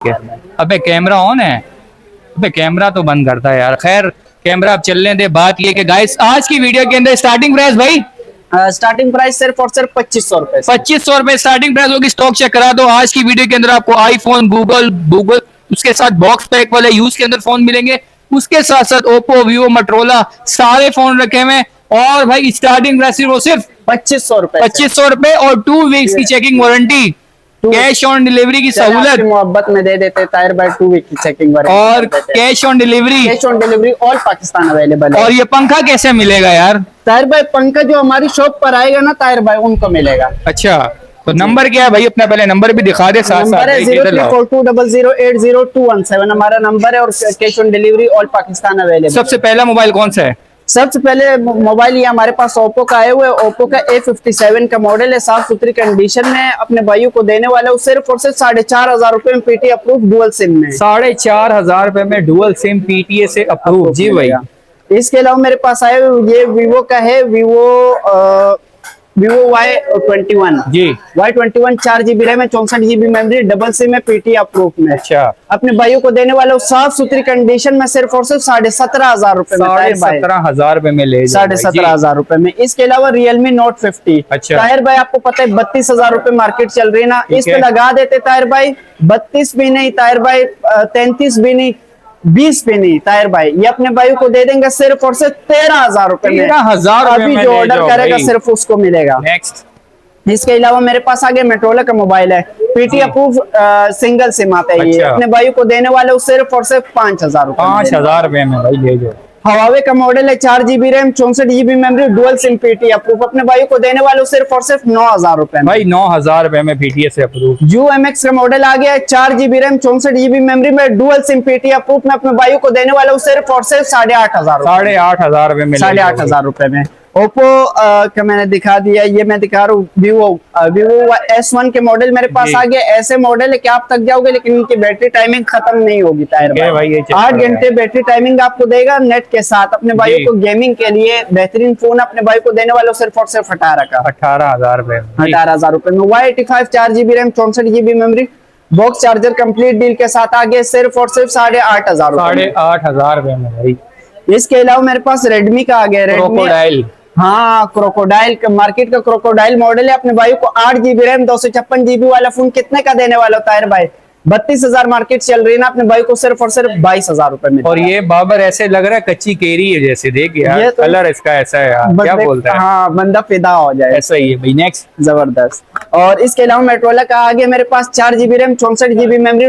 अबे camera on है। अबे कैमरा तो बंद करता है यार। खैर कैमरा अब चलने दे। बात ये कि गाइस आज की वीडियो के अंदर स्टार्टिंग प्राइस भाई स्टार्टिंग प्राइस सिर्फ और सिर्फ 2500 रुपए। 2500 रुपए स्टार्टिंग प्राइस होगी। स्टॉक चेक करा दो। आज की वीडियो के अंदर आपको आईफोन गूगल उसके साथ बॉक्स पैक वाले यूज के अंदर फोन मिलेंगे। उसके साथ साथ ओप्पो वीवो मोटरोला सारे फोन रखे हुए। और भाई स्टार्टिंग प्राइस वो सिर्फ 2500 रुपए। 2500 रुपए और 2 वीक्स की checking warranty, cash on delivery की सहूलत मोहब्बत में दे देते ताहिर भाई 2 वीक की चेकिंग और cash on delivery all Pakistan available है। और ये पंखा कैसे मिलेगा यार? ताहिर भाई पंखा जो हमारी शॉप पर आएगा ना ताहिर भाई उनको मिलेगा। अच्छा तो नंबर क्या है भाई? अपना पहले नंबर भी दिखा दे साथ नंबर है 034200800217 हमारा नंबर है और cash on delivery all Pakistan available. सबसे पहला मोबाइल कौन सा है? सबसे पहले मोबाइल ये हमारे पास ओप्पो का आए हुए ओप्पो का A57 का मॉडल है। साफ सुथरी कंडीशन में अपने भाइयों को देने वाला हूँ सिर्फ और सिर्फ 4500 रुपए में पीटी अप्रूव डुअल सिम में। 4500 रुपए में डुअल सिम पीटीए से अप्रूव। जी भाई। इसके अलावा मेरे पास आए ये वीवो का है वीवो Y21 जी। Y21 4GB रैम है 64GB मेमोरी डबल सिम है पीटी अप्रूव में। अच्छा अपने भाइयों को देने वाला हूँ साफ सुथरी कंडीशन में सिर्फ और सिर्फ 17,500 रुपए में। 17,500 रुपए में ले 17,500 रुपए में। इसके अलावा रियलमी नोट 50। अच्छा ताहिर भाई आपको पता है 32,000 रुपए मार्केट चल रही है ना। इस पे लगा देते ताहिर भाई 32 भी नहीं ताहिर भाई 33 भी नहीं 20 भी नहीं ताहिर भाई ये अपने भाई को दे देंगे सिर्फ और सिर्फ 13,000 रुपए में। 13,000 अभी जो ऑर्डर करेगा सिर्फ उसको मिलेगा। नेक्स्ट इसके अलावा मेरे पास आगे मोटरोला का मोबाइल है पीटी अप्रूव सिंगल सिम आता है। ये अपने भाई को देने वाले सिर्फ और सिर्फ 5,000 रुपए। 5,000 रुपए में भाई ले जाओ। हवावे का मॉडल है 4GB RAM 64GB memory dual SIM PT approve अपने भाई को देने वाले सिर्फ और सिर्फ 9,000 रुपए भाई 9,000 रुपए में पीटीए से अप्रूव। UMX का मॉडल आ गया है 4GB रैम 64GB मेमोरी में डुअल सिम पीटी अप्रूव में अपने भाई को देने वाला सिर्फ और सिर्फ 8,500 8,500 रुपए में 8,500 रुपए में। ओप्पो का मैंने दिखा दिया। ये मैं दिखा रहा हूँ वीवो S1 के मॉडल मेरे पास आ गया। ऐसे मॉडल है कि आप थक जाओगे लेकिन इनकी बैटरी टाइमिंग खत्म नहीं होगी ताहिर भाई। 8 घंटे बैटरी टाइमिंग आपको देगा नेट के साथ। अपने भाई को गेमिंग के लिए बेहतरीन फोन अपने भाई को देने वाले सिर्फ और सिर्फ 18,000 रुपए। 18,000 रुपए में। Y85 4GB RAM 64GB memory box charger complete deal के साथ आ गया सिर्फ और सिर्फ 8,500 8,500 रुपए में भाई। इसके अलावा मेरे पास रेडमी का आ गया क्रोकोडाइल। हाँ क्रोकोडाइल का मार्केट का क्रोकोडाइल मॉडल है। अपने भाई को 8GB रैम 256GB वाला फोन कितने का देने वाला ताहिर भाई? 32,000 मार्केट चल रही है ना। अपने भाई को सिर्फ और सिर्फ 22,000 रुपए में। और ये बाबर ऐसे लग रहा है कच्ची केरी है जैसे। देख यार तो कलर इसका ऐसा है यार। क्या बोलता है? हाँ बंदा फिदा हो जाए। ऐसा ही है भाई। नेक्स्ट जबरदस्त। और इसके अलावा मोटरोला का आगे मेरे पास 4GB RAM 64GB memory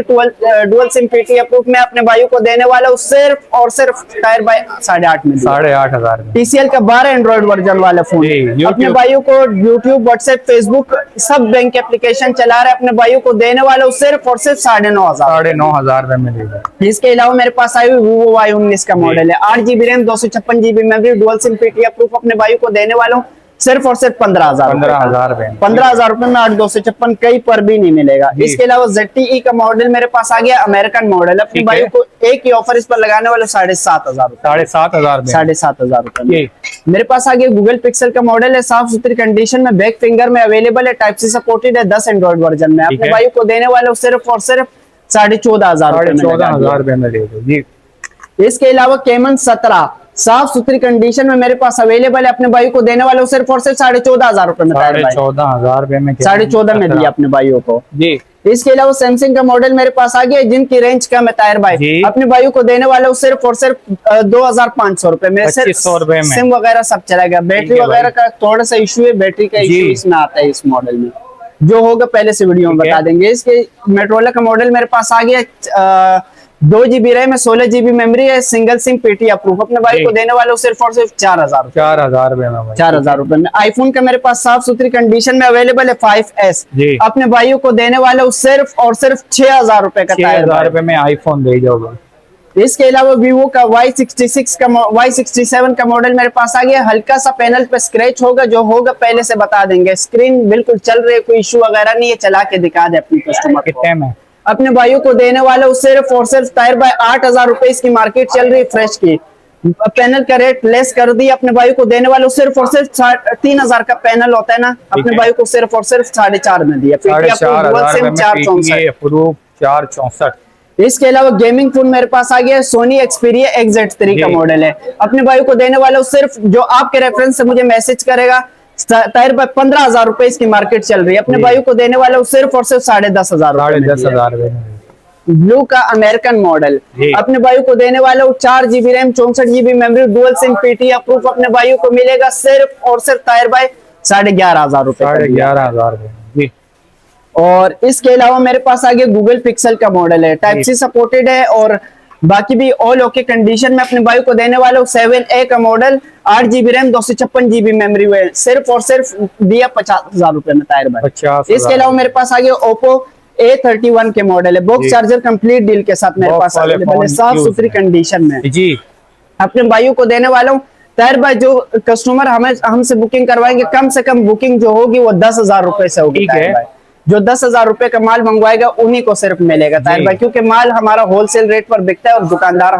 dual SIM PT approve में अपने भाई को देने वाला हूँ सिर्फ और सिर्फ ताहिर भाई 8,500 में। 8,500 में। TCL का 12 एंड्रॉइड वर्जन वाला फोन अपने भाइयों को यूट्यूब व्हाट्सएप फेसबुक सब बैंक एप्लीकेशन चला रहे अपने भाइयों को देने वाला हूँ सिर्फ और सिर्फ 9,500 रुपए में देगा। इसके अलावा मेरे पास आई हुई वीवो Y19 का मॉडल है 8GB RAM 256GB memory dual SIM PT approve अपने भाई को देने वाला हूँ सिर्फ और सिर्फ 15,000 रुपए। 15,000 रुपए में 8,256 कहीं पर भी नहीं मिलेगा। इसके अलावा ZTE का मॉडल मेरे पास आ गया अमेरिकन मॉडल अपने भाई को एक ही ऑफर इस पर लगाने वाले 7,500 7,500 रुपए। मेरे पास आ गया गूगल पिक्सल का मॉडल है साफ सुथरी कंडीशन में बैक फिंगर में अवेलेबल है टाइप सी सपोर्टेड है 10 एंड्रॉइड वर्जन में। अपने भाई को देने वाले सिर्फ और सिर्फ 14,500 रुपए में दे दो जी। इसके अलावा केमन 17 साफ सुथरी कंडीशन में मेरे पास अवेलेबल है अपने भाई को देने वाले सिर्फ और सिर्फ 14,500 रुपए में। 14,500 रुपए में 14,500 में दिया अपने भाइयों को जी। इसके अलावा सैमसंग का मॉडल मेरे पास आ गया जिनकी रेंज कम है ताहिर भाई अपने भाइयों को देने वाले सिर्फ और सिर्फ 2,500 रुपए में। 2,500 रुपए में सिम वगैरह सब चलेगा। बैटरी वगैरह का थोड़ा सा इशू है। बैटरी का इशू इसमें आता है इस मॉडल में जो होगा पहले से वीडियो में बता देंगे। इसके मोटरोला का मॉडल मेरे पास आ गया 2GB रैम है 16GB मेमोरी है सिंगल सिम पीटी अप्रूव अपने भाई को देने वाले सिर्फ और सिर्फ 4,000 रुपए में। 4,000 रुपए में। आईफोन का मेरे पास साफ सुथरी कंडीशन में अवेलेबल है 5S अपने भाइयों को देने वाले सिर्फ और सिर्फ 6,000 रुपए का। 6,000 रुपए में आईफोन दे जाओगे। इसके अलावा वीवो का Y67 का मॉडल मेरे पास आ गया। हल्का सा पैनल पे स्क्रैच होगा जो होगा पहले से बता देंगे। स्क्रीन बिल्कुल चल रही है कोई इशू वगैरह नहीं है। चला के दिखा दे अपने कस्टमर कितने में अपने भाइयों को देने वाला सिर्फ और सिर्फ ताहिर भाई 8,000 रुपए इसकी मार्केट चल रही है फ्रेश की। पैनल का रेट लेस कर दिया अपने भाई को देने वाले सिर्फ और सिर्फ 3,000 का पैनल होता है ना अपने भाई को सिर्फ और सिर्फ 4,500 में दिया। 4,500 में 464। इसके अलावा गेमिंग फोन मेरे पास आ गया है, सोनी एक्सपीरिया XZ3 का मॉडल है। अपने भाई को देने वाला हूँ सिर्फ, जो आपके रेफरेंस से मुझे मैसेज करेगा, ताहिर भाई 15,000 रुपए इसकी मार्केट चल रही है, अपने भाई को देने वाला हूँ सिर्फ और सिर्फ 10,500 10,500 ब्लू का अमेरिकन मॉडल। अपने भाई को देने वाला हूँ 4 GB RAM 64 GB memory dual SIM PTI proof, अपने भाई को मिलेगा सिर्फ और सिर्फ ताहिर भाई 11,500 रुपए। 11,500 और इसके अलावा मेरे पास आगे गूगल पिक्सल का मॉडल है, टाइप सी सपोर्टेड है और बाकी भी ऑल ओके कंडीशन में। अपने भाई को देने वाला हूँ 7A का model, 8 GB RAM 256 GB memory में, सिर्फ और सिर्फ दिया 50,000 रुपए में ताहिर भाई। 50,000। इसके अलावा मेरे पास आगे ओप्पो A31 के मॉडल है, बॉक्स चार्जर कंप्लीट डील के साथ मेरे पास अवेलेबल है, साफ सुथरी कंडीशन में जी। अपने भाइयों को देने वाला हूँ ताहिर भाई। जो कस्टमर हमसे बुकिंग करवाएंगे, कम से कम बुकिंग जो होगी वो 10,000 रुपए से होगी ताहिर भाई। जो 10,000 रुपए का माल मंगवाएगा उन्हीं को सिर्फ मिलेगा ताहिर भाई, क्योंकि माल हमारा होलसेल रेट पर बिकता है और दुकानदार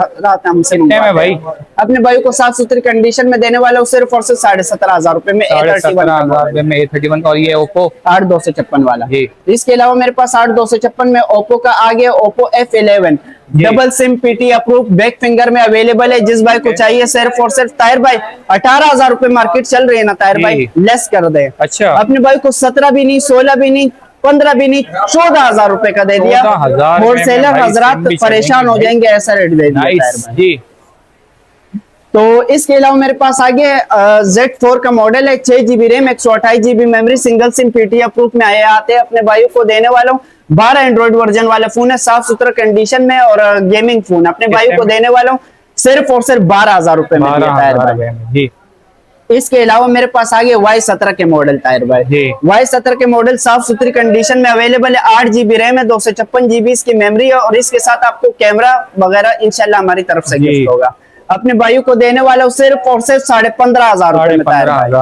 हमसे भाई। अपने भाई को साफ सुथरी कंडीशन में देने वाला हूँ सिर्फ और सिर्फ 17,500 रुपए में A31 और ये ओप्पो 8256 वाला। इसके अलावा मेरे पास 8256 में ओप्पो का आ गया Oppo F11 double SIM PTI approve, back finger में अवेलेबल है। जिस भाई को चाहिए सिर्फ और सिर्फ ताहिर भाई 18,000 रुपए मार्केट चल रही है ना ताहिर भाई, लेस कर दे। अच्छा, अपने भाई को 17 भी नहीं, 16 भी नहीं, 15 भी नहीं, 14,000 रुपए का दे दिया। होलसेलर हजरात परेशान हो जाएंगे, ऐसा रेट दे दिया। तो इसके अलावा मेरे पास आगे Z4 का मॉडल है, 6 GB RAM 128 GB memory, single SIM PTI approve में आते हैं। अपने भाइयों को देने वाला हूँ 12 एंड्रॉइड वर्जन वाला फोन है, साफ सुथरा कंडीशन में और गेमिंग फोन। अपने भाइयों को देने वाला हूँ सिर्फ और सिर्फ 12,000 रुपए में। इसके अलावा मेरे पास आगे Y17 के मॉडल ताहिर भाई, Y17 के मॉडल साफ सुथरी कंडीशन में अवेलेबल है, 8 GB रैम है 256 GB इसकी मेमोरी है और इसके साथ आपको कैमरा वगैरह इंशाल्लाह हमारी तरफ से गिफ्ट होगा। अपने भाइयों को देने वाला हूँ सिर्फ और सिर्फ 15,500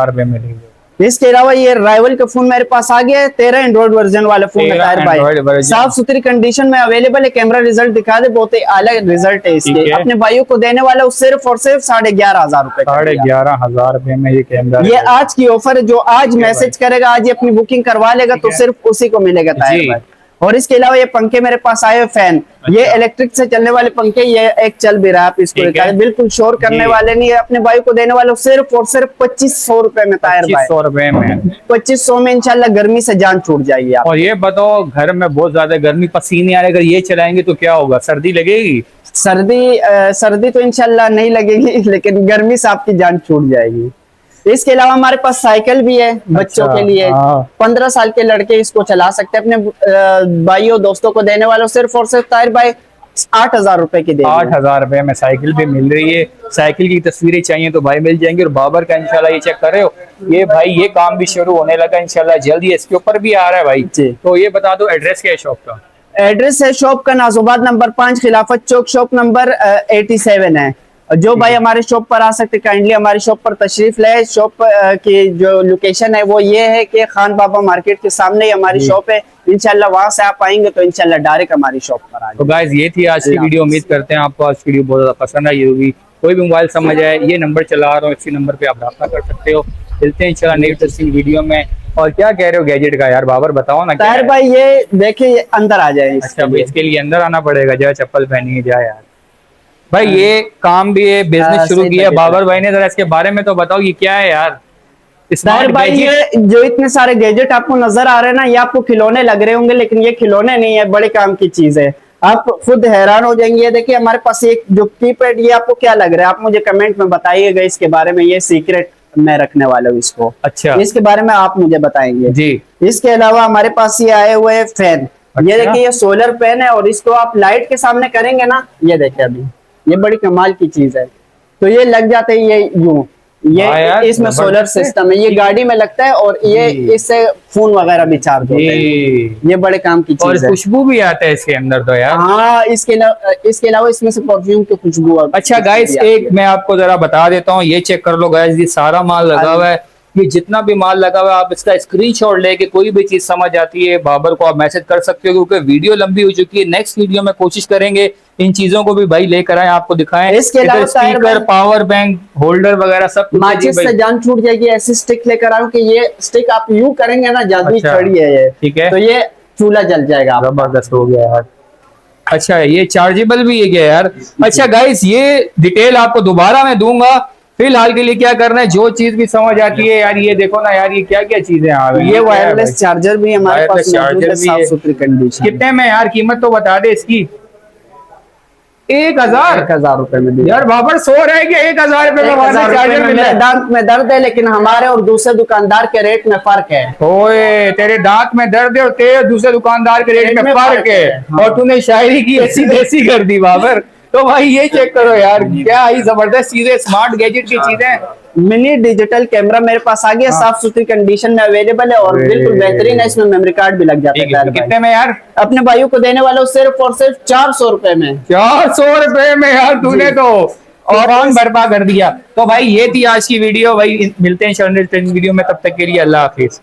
रुपए में। इसके अलावा ये राइवल का फोन मेरे पास आ गया है, 13 एंड्रॉइड वर्जन वाला फोन है ताहिर भाई, साफ सुथरी कंडीशन में अवेलेबल है। कैमरा रिजल्ट दिखा दे, बहुत ही अलग रिजल्ट है इसके। अपने भाइयों को देने वाला हूँ सिर्फ और सिर्फ 11,500 रुपए। 11,500 रुपए में ये कैमरा, ये आज की ऑफर है। जो आज मैसेज करेगा, आज ही अपनी बुकिंग करवा लेगा तो सिर्फ उसी को मिलेगा ताहिर भाई। और इसके अलावा ये पंखे मेरे पास आए फैन, ये इलेक्ट्रिक से चलने वाले पंखे, ये एक चल भी रहा है, आप इसको निकालें, बिल्कुल शोर करने वाले नहीं है। अपने भाई को देने वाले सिर्फ और सिर्फ 2,500 रुपए में ताहिर भाई, 2,500 रुपए में। 2,500 में इंशाल्लाह गर्मी से जान छूट जाएगी आप। और ये बताओ, घर में बहुत ज्यादा गर्मी, पसीने आ रहे, अगर ये चलाएंगे तो क्या होगा, सर्दी लगेगी? सर्दी तो इंशाल्लाह नहीं लगेगी, लेकिन गर्मी से आपकी जान छूट जाएगी। इसके अलावा हमारे पास साइकिल भी है बच्चों के लिए, 15 साल के लड़के इसको चला सकते हैं। अपने भाइयों दोस्तों को देने वालों सिर्फ और सिर्फ ताहिर भाई 8,000 रुपए की 8,000 रुपए में साइकिल भी मिल रही है। साइकिल की तस्वीरें चाहिए तो भाई मिल जाएंगे। और बाबर का इंशाल्लाह ये चेक कर रहे हो, ये भाई ये काम भी शुरू होने लगा इंशाल्लाह जल्दी, इसके ऊपर भी आ रहा है भाई। तो ये बता दो एड्रेस क्या है शॉप का? एड्रेस है शॉप का नाजोबाद नंबर 5 खिलाफत चौक, शॉप नंबर 87 है। जो भाई हमारे शॉप पर आ सकते काइंडली हमारी शॉप पर तशरीफ ले। शॉप की जो लोकेशन है वो ये है कि खान बाबा मार्केट के सामने ही हमारी शॉप है। इंशाल्लाह वहां से आप आएंगे तो इंशाल्लाह डायरेक्ट हमारी शॉप पर आ। तो गाइस ये थी आज की वीडियो, उम्मीद करते हैं आपको आज की वीडियो बहुत ज्यादा पसंद आई होगी। कोई भी मोबाइल समझ आए, ये नंबर चला रहा हूँ, इसी नंबर पे आप रब्ता कर सकते हो। मिलते हैं इंशाल्लाह नई इंटरेस्टिंग वीडियो में। और क्या कह रहे हो गैजेट का यार, बाबर बताओ ना। ताहिर भाई ये देखिए अंदर आ जाए। अच्छा, इसके लिए अंदर आना पड़ेगा, जाए चप्पल पहनिए जाए यार। भाई ये काम भी है, बिजनेस शुरू किया बाबर भाई ने, जरा इसके बारे में तो बताओ ये क्या है यार। ताहिर भाई ये जो इतने सारे गैजेट आपको नजर आ रहे हैं ना, ये आपको खिलौने लग रहे होंगे, लेकिन ये खिलौने नहीं है, बड़े काम की चीज है। आप खुद हैरान हो जाएंगे। ये देखिए हमारे पास एक जो कीपैड, ये आपको क्या लग रहा है, आप मुझे कमेंट में बताइएगा इसके बारे में। ये सीक्रेट मैं रखने वाला हूँ इसको। अच्छा, इसके बारे में आप मुझे बताएंगे जी। इसके अलावा हमारे पास ये आए हुए फैन, ये देखिए ये सोलर फैन है और इसको आप लाइट के सामने करेंगे ना, ये देखिए अभी ये बड़ी कमाल की चीज है। तो ये लग जाते हैं, ये यूं, ये इसमें सोलर सिस्टम है, ये गाड़ी में लगता है और ये इससे फोन वगैरह भी चार्ज होते हैं। ये बड़े काम की चीज है। खुशबू भी आता है इसके अंदर तो यार। हाँ, इसके अलावा इसमें से परफ्यूम की खुशबू। अच्छा गाइस, एक मैं आपको जरा बता देता हूँ, ये चेक कर लो गाइस, ये सारा माल लगा हुआ है। ये जितना भी माल लगा हुआ है, आप इसका स्क्रीनशॉट लेके कोई भी चीज समझ आती है बाबर को आप मैसेज कर सकते हो, क्योंकि वीडियो लंबी हो चुकी है। नेक्स्ट वीडियो में कोशिश करेंगे इन चीजों को भी भाई लेकर आए, आपको दिखाएं। इसके अलावा स्पीकर, पावर बैंक, होल्डर वगैरह सब माचिस से जान छूट जाएगी। ऐसी स्टिक लेकर आओ कि ये स्टिक आप यूं करेंगे ना, जादुई छड़ी है ये, ठीक है, तो ये चूल्हा जल जाएगा। जबरदस्त हो गया यार। अच्छा ये चार्जेबल भी है क्या यार? अच्छा गाइस, ये डिटेल आपको दोबारा मैं दूंगा। फिलहाल के लिए क्या करना है, जो चीज भी समझ आती है यार, ये देखो ना यार, ये क्या क्या चीजें आ गई। ये वायरलेस चार्जर भी हमारे पास वायरलेस मौजूद है, चार्जर भी साफ है। सुथरी कंडीशन। कितने में यार? कीमत तो बता दे इसकी। 1000। 1000 रुपए में दिया। यार बाबर सो रहे कि 1000 रुपए में 1000 वायरलेस रुपए चार्जर में मिल रहा मेरे है? दांत में दर्द है, लेकिन हमारे और दूसरे दुकानदार के रेट में फर्क है। ओए तेरे दांत में दर्द है और तेरे दूसरे दुकानदार के रेट में फर्क है। हाँ। और तूने शायरी की ऐसी देसी कर दी बाबर। तो भाई ये चेक करो यार, क्या ही जबरदस्त चीजें, स्मार्ट गैजेट की चीजें। मिनी डिजिटल कैमरा मेरे पास आ गया, हाँ। साफ सुथरी कंडीशन में अवेलेबल है और बिल्कुल बेहतरीन है। इसमें मेमोरी कार्ड भी लग जाता ठीक है। है, कितने में यार? अपने भाइयों को देने वाला हूँ सिर्फ और सिर्फ 400 रुपए में। 400 रुपए में यार, तूने तो और बर्बाद कर दिया। तो भाई ये थी आज की वीडियो। भाई मिलते हैं इंशाल्लाह नेक्स्ट वीडियो में, तब तक के लिए अल्लाह हाफिज।